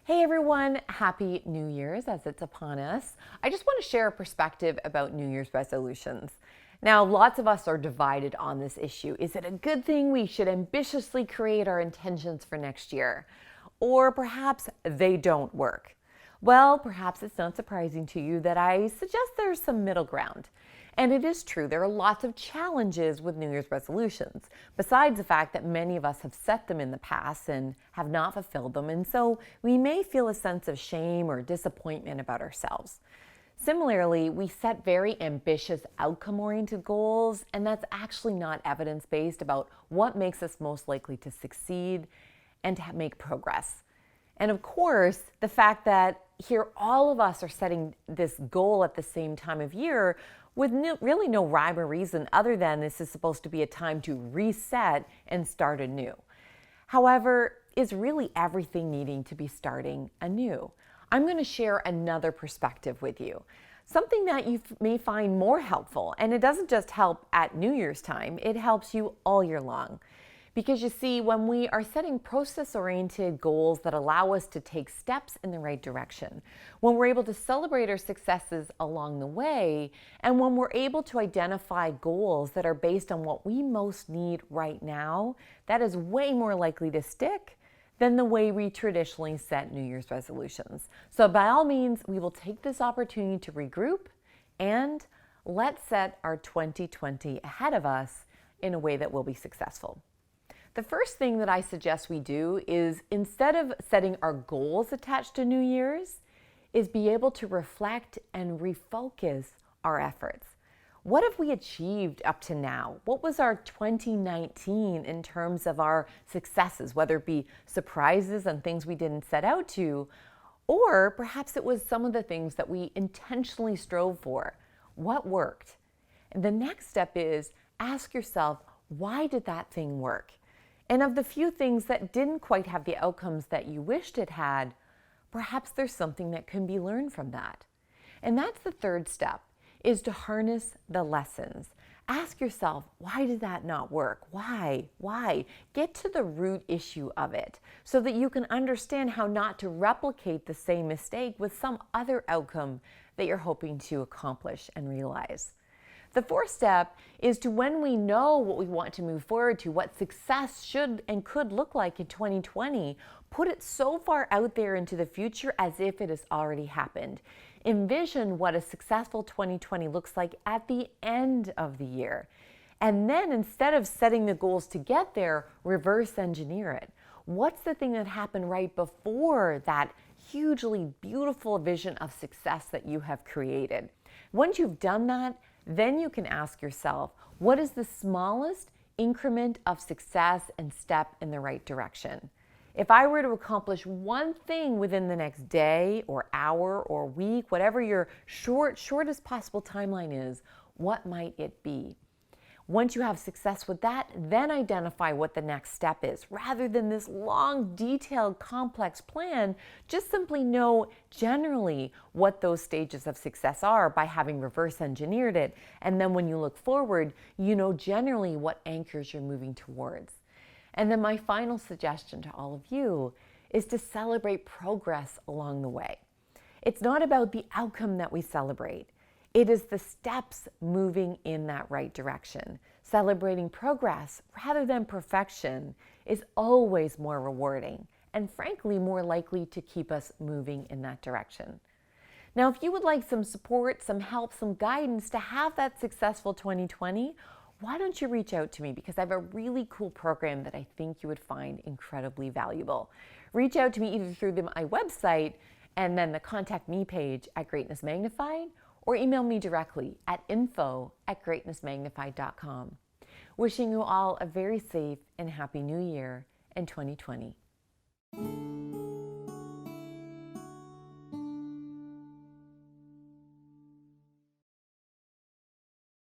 Hey everyone, Happy New Year's as it's upon us. I just want to share a perspective about New Year's resolutions. Now, lots of us are divided on this issue. Is it a good thing we should ambitiously create our intentions for next year? Or perhaps they don't work? Well, perhaps it's not surprising to you that I suggest there's some middle ground. And it is true, there are lots of challenges with New Year's resolutions, besides the fact that many of us have set them in the past and have not fulfilled them, and so we may feel a sense of shame or disappointment about ourselves. Similarly, we set very ambitious outcome-oriented goals, and that's actually not evidence-based about what makes us most likely to succeed and to make progress. And of course, the fact that here all of us are setting this goal at the same time of year with really no rhyme or reason other than this is supposed to be a time to reset and start anew. However, is really everything needing to be starting anew? I'm going to share another perspective with you, something that you may find more helpful, and it doesn't just help at New Year's time, it helps you all year long. Because you see, when we are setting process-oriented goals that allow us to take steps in the right direction, when we're able to celebrate our successes along the way, and when we're able to identify goals that are based on what we most need right now, that is way more likely to stick than the way we traditionally set New Year's resolutions. So by all means, we will take this opportunity to regroup and let's set our 2020 ahead of us in a way that will be successful. The first thing that I suggest we do is, instead of setting our goals attached to New Year's, is be able to reflect and refocus our efforts. What have we achieved up to now? What was our 2019 in terms of our successes, whether it be surprises and things we didn't set out to, or perhaps it was some of the things that we intentionally strove for. What worked? And the next step is ask yourself, why did that thing work? And of the few things that didn't quite have the outcomes that you wished it had, perhaps there's something that can be learned from that. And that's the third step, is to harness the lessons. Ask yourself, why did that not work? Why? Why? Get to the root issue of it so that you can understand how not to replicate the same mistake with some other outcome that you're hoping to accomplish and realize. The fourth step is to, when we know what we want to move forward to, what success should and could look like in 2020, put it so far out there into the future as if it has already happened. Envision what a successful 2020 looks like at the end of the year. And then, instead of setting the goals to get there, reverse engineer it. What's the thing that happened right before that hugely beautiful vision of success that you have created? Once you've done that, then you can ask yourself, what is the smallest increment of success and step in the right direction? If I were to accomplish one thing within the next day or hour or week, whatever your shortest possible timeline is, what might it be? Once you have success with that, then identify what the next step is. Rather than this long, detailed, complex plan, just simply know generally what those stages of success are by having reverse engineered it. And then when you look forward, you know generally what anchors you're moving towards. And then my final suggestion to all of you is to celebrate progress along the way. It's not about the outcome that we celebrate. It is the steps moving in that right direction. Celebrating progress rather than perfection is always more rewarding and frankly more likely to keep us moving in that direction. Now, if you would like some support, some help, some guidance to have that successful 2020, why don't you reach out to me, because I have a really cool program that I think you would find incredibly valuable. Reach out to me either through my website and then the Contact Me page at Greatness Magnified, or email me directly at info@greatnessmagnified.com. Wishing you all a very safe and happy new year in 2020.